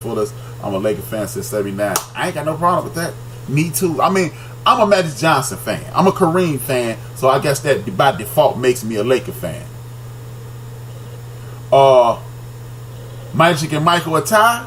fullest. I'm a Laker fan since '79. I ain't got no problem with that. Me too. I mean, I'm a Magic Johnson fan. I'm a Kareem fan, so I guess that by default makes me a Laker fan. Magic and Michael a tie?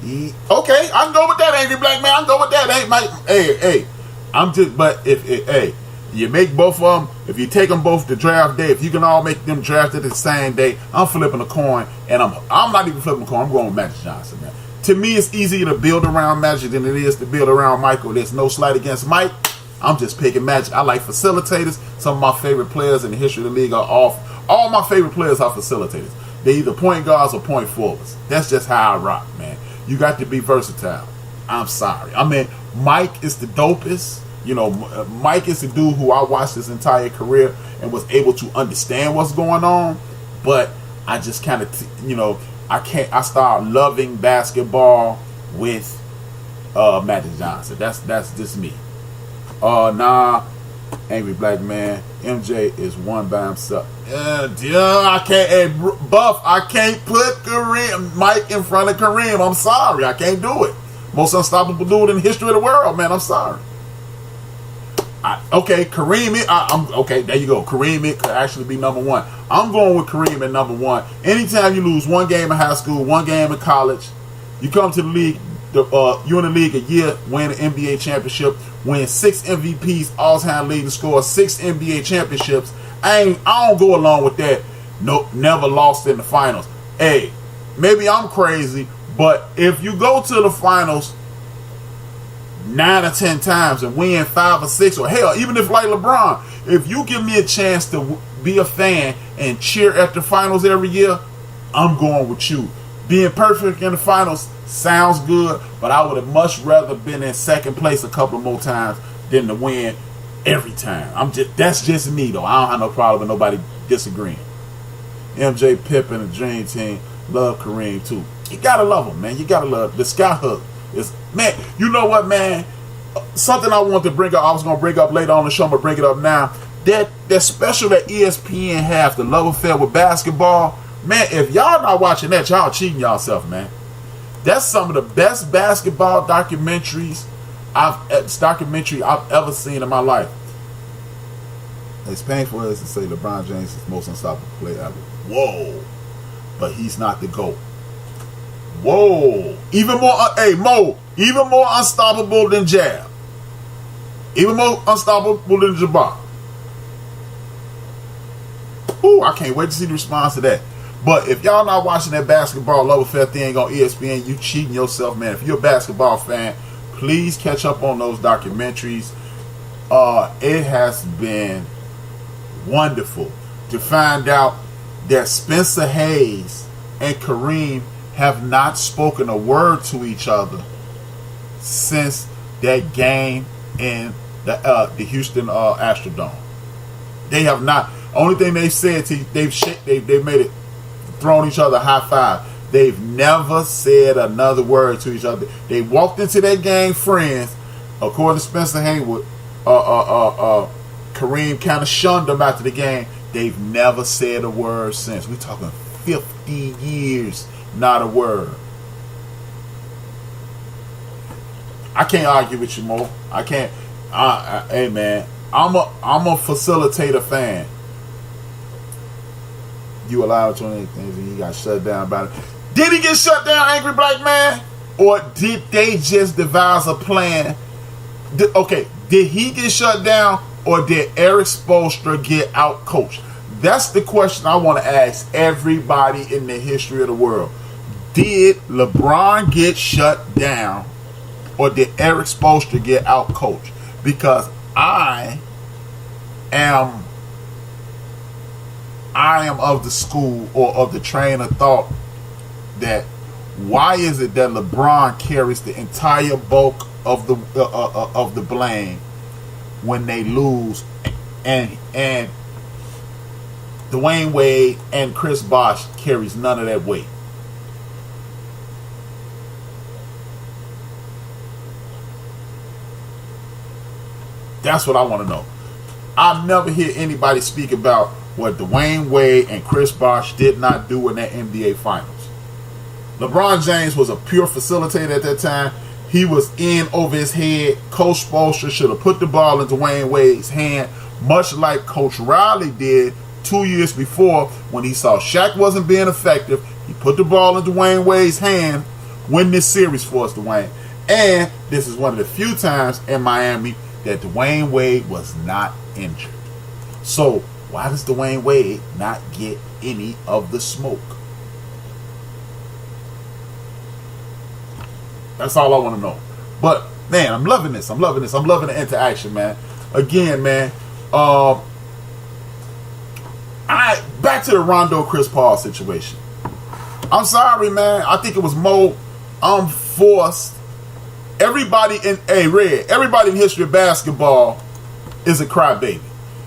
Okay, I can go with that, Angry Black Man. I can go with that. Ain't Mike? Hey, I'm just. But if you make both of them, if you take them both to draft day, if you can all make them drafted the same day, I'm flipping a coin, and I'm not even flipping a coin. I'm going with Magic Johnson, man. To me, it's easier to build around Magic than it is to build around Michael. There's no slight against Mike. I'm just picking Magic. I like facilitators. Some of my favorite players in the history of the league are all my favorite players are facilitators. They're either point guards or point forwards. That's just how I rock, man. You got to be versatile. I'm sorry. I mean, Mike is the dopest. You know, Mike is the dude who I watched his entire career and was able to understand what's going on. But I just kind of, I started loving basketball with Magic Johnson. That's just me. Nah, Angry Black Man. MJ is one by himself. I can't. Hey, Buff, I can't put Mike in front of Kareem. I'm sorry, I can't do it. Most unstoppable dude in the history of the world, man. I'm sorry. Okay, Kareem. Okay, there you go. Kareem it could actually be number one. I'm going with Kareem at number one. Anytime you lose one game in high school, one game in college, you come to the league. You're in the league a year, win an NBA championship, win 6 MVPs, all-time leading scorer, 6 NBA championships. I don't go along with that. Nope, never lost in the finals. Hey, maybe I'm crazy, but if you go to the finals 9 or 10 times and win 5 or 6, or hell, even if like LeBron, if you give me a chance to be a fan and cheer at the finals every year, I'm going with you. Being perfect in the finals sounds good, but I would have much rather been in second place a couple more times than to win every time. That's just me though. I don't have no problem with nobody disagreeing. MJ, Pippen, the Dream Team, love Kareem too. You gotta love him, man. You gotta love the sky hook. Man, you know what, man? Something I want to bring up. I was gonna bring up later on the show, but bring it up now. That special that ESPN has, the love affair with basketball. Man, if y'all not watching that, y'all cheating yourself, man. That's some of the best basketball documentaries I've ever seen in my life. As painful as to say LeBron James is the most unstoppable player ever. Whoa. But he's not the GOAT. Whoa. Even more unstoppable than Jab. Even more unstoppable than Jabbar. Ooh, I can't wait to see the response to that. But if y'all not watching that basketball love affair thing on ESPN, you cheating yourself, man. If you're a basketball fan, please catch up on those documentaries. It has been wonderful to find out that Spencer Hayes and Kareem have not spoken a word to each other since that game in the Houston Astrodome. They have not. Only thing they've said, they've made it, thrown each other a high five. They've never said another word to each other. They walked into that game friends. According to Spencer Haywood, Kareem kind of shunned them after the game. They've never said a word since. We're talking 50 years, not a word. I can't argue with you, Mo. I can't. Hey, man, I'm a facilitator fan. You allowed to anything, and he got shut down by it. Did he get shut down, Angry Black Man? Or did they just devise a plan? Did he get shut down, or did Eric Spoelstra get out coached? That's the question I want to ask everybody in the history of the world. Did LeBron get shut down, or did Eric Spoelstra get out coached? Because I am of the school, or of the train of thought, that why is it that LeBron carries the entire bulk of the blame when they lose, and Dwayne Wade and Chris Bosh carries none of that weight? That's what I want to know. I never hear anybody speak about what Dwayne Wade and Chris Bosh did not do in that NBA Finals. LeBron James was a pure facilitator at that time. He was in over his head. Coach Spoelstra should have put the ball in Dwayne Wade's hand, much like Coach Riley did 2 years before when he saw Shaq wasn't being effective. He put the ball in Dwayne Wade's hand, win this series for us, Dwayne. And this is one of the few times in Miami that Dwayne Wade was not injured. So why does Dwayne Wade not get any of the smoke? That's all I want to know. But man, I'm loving this. I'm loving the interaction, man. Again, man. Back to the Rondo Chris Paul situation. I'm sorry, man. I think it was more forced. Everybody in everybody in history of basketball is a crybaby.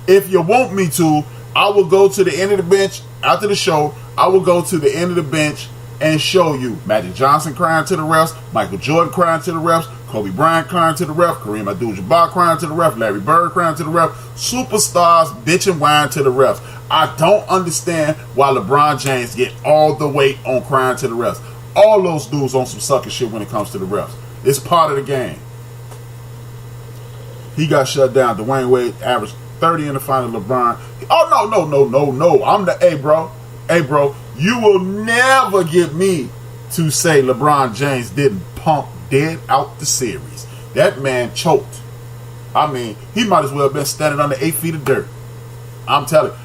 If you want me to, I will go to the end of the bench after the show. I will go to the end of the bench and show you Magic Johnson crying to the refs, Michael Jordan crying to the refs, Kobe Bryant crying to the ref, Kareem Abdul-Jabbar crying to the ref, Larry Bird crying to the ref, superstars bitch and whine to the refs. I don't understand why LeBron James get all the weight on crying to the refs. All those dudes on some sucker shit when it comes to the refs. It's part of the game. He got shut down. Dwayne Wade averaged 30 in the final. LeBron. Oh, no. I'm the Hey, bro. You will never get me to say LeBron James didn't pump dead out the series. That man choked. I mean, he might as well have been standing under 8 feet of dirt. I'm telling you.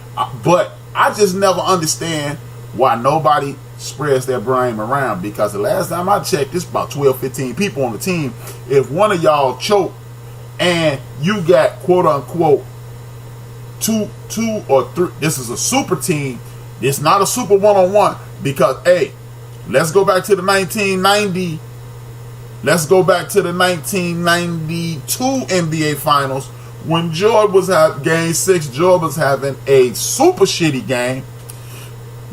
But I just never understand why nobody spreads their blame around, because the last time I checked, there's about 12, 15 people on the team. If one of y'all choke and you got quote unquote two or three, this is a super team. It's not a super one-on-one, because let's go back to the 1990. Let's go back to the 1992 NBA Finals when Jordan was at Game 6. Jordan was having a super shitty game.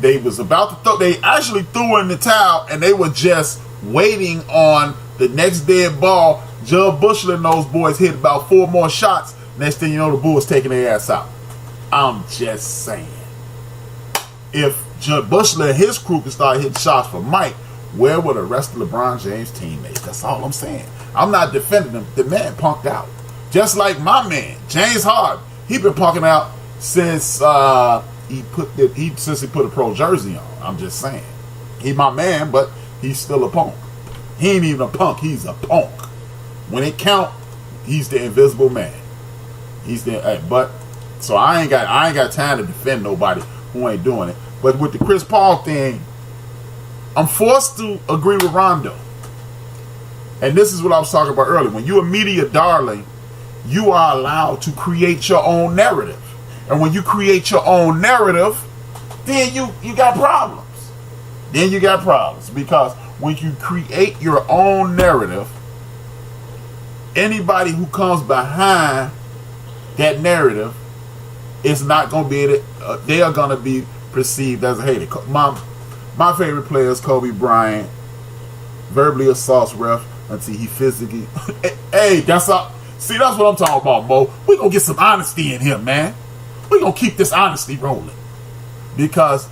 They was about to throw. They actually threw in the towel, and they were just waiting on the next dead ball. Jud Bushler and those boys hit about 4 more shots. Next thing you know, the Bulls taking their ass out. I'm just saying. If Jud Bushler and his crew could start hitting shots for Mike, where were the rest of LeBron James' teammates? That's all I'm saying. I'm not defending him. The man punked out. Just like my man, James Harden. He been punking out since he put a pro jersey on. I'm just saying. He my man, but he's still a punk. He ain't even a punk. He's a punk. When it count, he's the invisible man. He's the but so I ain't got time to defend nobody who ain't doing it. But with the Chris Paul thing, I'm forced to agree with Rondo. And this is what I was talking about earlier. When you're a media darling, you are allowed to create your own narrative. And when you create your own narrative, then you got problems. Then you got problems. Because when you create your own narrative, anybody who comes behind that narrative is not going to be able to, they are going to be perceived as a hater. My favorite player is Kobe Bryant. Verbally assaults ref until he physically. Hey, that's what I'm talking about, Mo. We're going to get some honesty in here, man. We're going to keep this honesty rolling. Because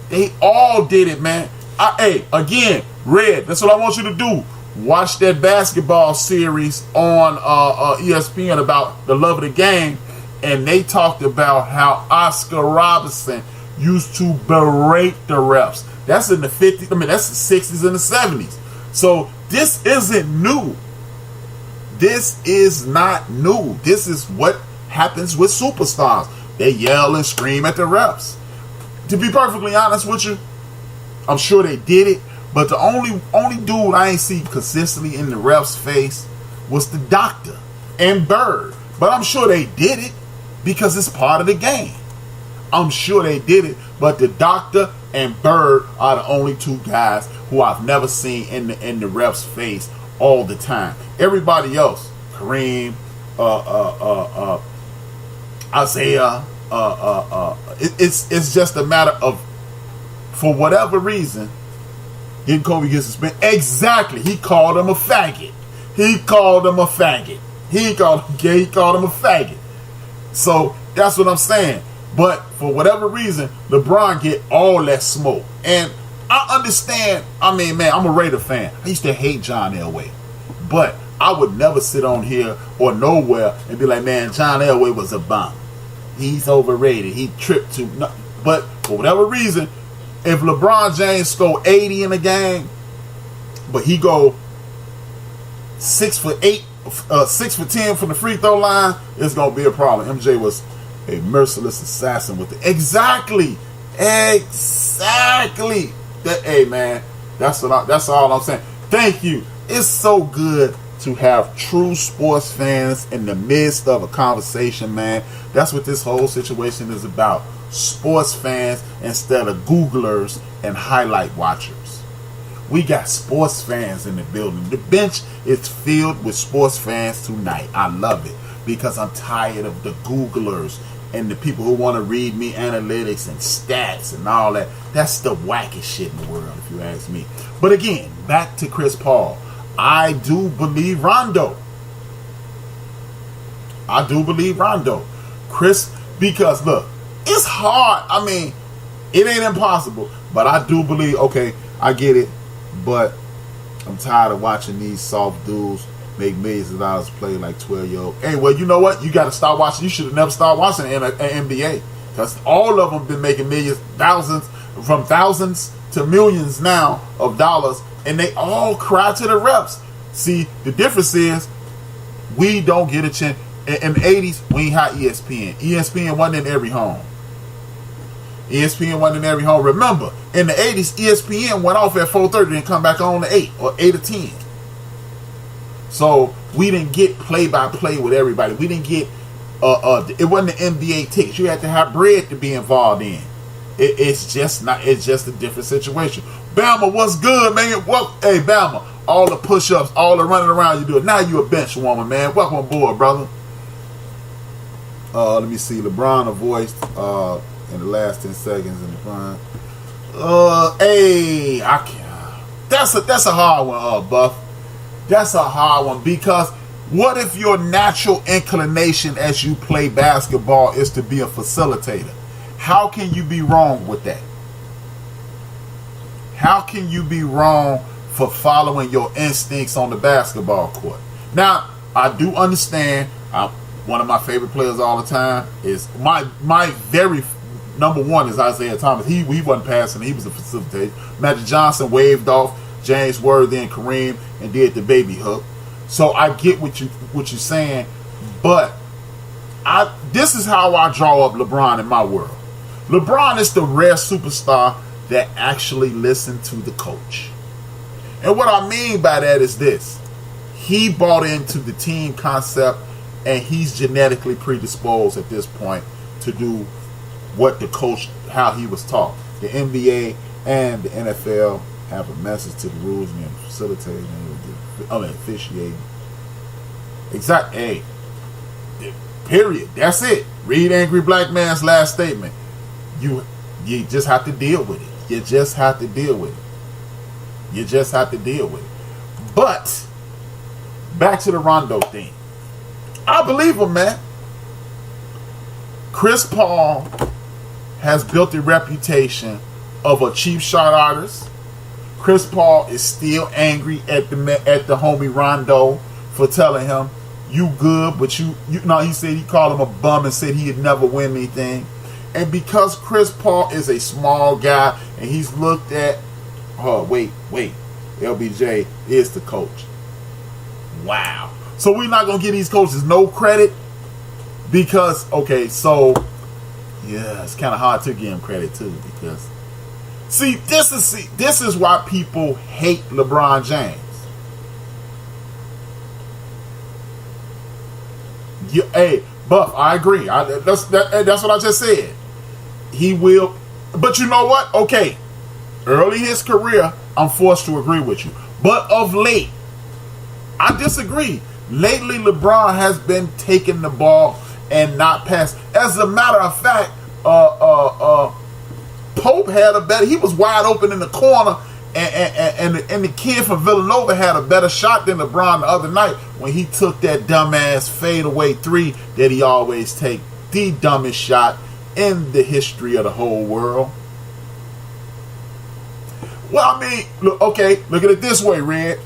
they all did it, man. Again, Red, that's what I want you to do. Watch that basketball series on ESPN about the love of the game. And they talked about how Oscar Robertson used to berate the refs. That's in the 50s. I mean, that's the 60s and the 70s. So this isn't new. This is not new. This is what happens with superstars. They yell and scream at the refs. To be perfectly honest with you, I'm sure they did it. But the only dude I ain't see consistently in the ref's face was the doctor and Bird. But I'm sure they did it because it's part of the game. I'm sure they did it. But the doctor and Bird are the only two guys who I've never seen in the ref's face all the time. Everybody else, Kareem, Isaiah, it's just a matter of, for whatever reason, didn't Kobe get suspended? Exactly. He called him a faggot. He called him a faggot. He called him a faggot. So that's what I'm saying. But for whatever reason, LeBron get all that smoke. And I understand. I mean, man, I'm a Raider fan. I used to hate John Elway. But I would never sit on here or nowhere and be like, man, John Elway was a bum. He's overrated. He tripped too. No. But for whatever reason, if LeBron James scored 80 in a game, but he go 6 for 8, 6 for 10 from the free throw line, it's gonna be a problem. MJ was a merciless assassin with it. Exactly. That, hey man, that's all I'm saying. Thank you. It's so good to have true sports fans in the midst of a conversation, man. That's what this whole situation is about. Sports fans instead of Googlers and highlight watchers. We got sports fans in the building. The bench is filled with sports fans tonight. I love it because I'm tired of the Googlers and the people who want to read me analytics and stats and all that. That's the wackest shit in the world, if you ask me. But again, back to Chris Paul. I do believe Rondo. Chris, because look, it's hard. I mean, it ain't impossible, but I do believe, okay, I get it, but I'm tired of watching these soft dudes make millions of dollars play like 12-year-old. Hey, well, you know what? You got to start watching. You should have never started watching an NBA because all of them been making millions, from thousands to millions now of dollars, and they all cry to the reps. See, the difference is we don't get a chance. In the 80s, we ain't had ESPN. ESPN wasn't in every home. Remember, in the 80s, ESPN went off at 4:30 and come back on at 8 or 8 or 10. So we didn't get play-by-play with everybody. We didn't get it wasn't the NBA tickets. You had to have bread to be involved in. It's just a different situation. Bama, what's good, man? Hey, Bama, all the push-ups, all the running around you do it. Now you a bench woman, man. Welcome aboard, brother. Let me see. LeBron voiced in the last 10 seconds in the front. Hey, I can't. That's a hard one, Buff. That's a hard one because what if your natural inclination as you play basketball is to be a facilitator? How can you be wrong with that? How can you be wrong for following your instincts on the basketball court? Now, I do understand. One of my favorite players all the time is my very number one is Isaiah Thomas. He wasn't passing. He was a facilitator. Magic Johnson waved off James Worthy and Kareem and did the baby hook. So I get what you're saying, but this is how I draw up LeBron in my world. LeBron is the rare superstar that actually listened to the coach. And what I mean by that is this. He bought into the team concept and he's genetically predisposed at this point to do what the coach, how he was taught. The NBA and the NFL have a message to the rules and facilitating and officiating. Exactly. Hey, period. That's it. Read Angry Black Man's last statement. You just have to deal with it. You just have to deal with it. But back to the Rondo thing. I believe him, man. Chris Paul has built a reputation of a cheap shot artist. Chris Paul is still angry at the homie Rondo for telling him you good, but you know, he said he called him a bum and said he'd never win anything. And because Chris Paul is a small guy and he's looked at, wait, LBJ is the coach. Wow. So we're not going to give these coaches no credit because, okay, so, yeah, it's kind of hard to give them credit too because, see, this is why people hate LeBron James. Hey, Buff, I agree. That's what I just said. He will, but you know what? Okay, early in his career, I'm forced to agree with you. But of late, I disagree. Lately, LeBron has been taking the ball and not passing. As a matter of fact, Pope had a better. He was wide open in the corner, and the kid from Villanova had a better shot than LeBron the other night when he took that dumbass fadeaway three that he always take. The dumbest shot in the history of the whole world. Well, I mean, look, okay, look at it this way, Red.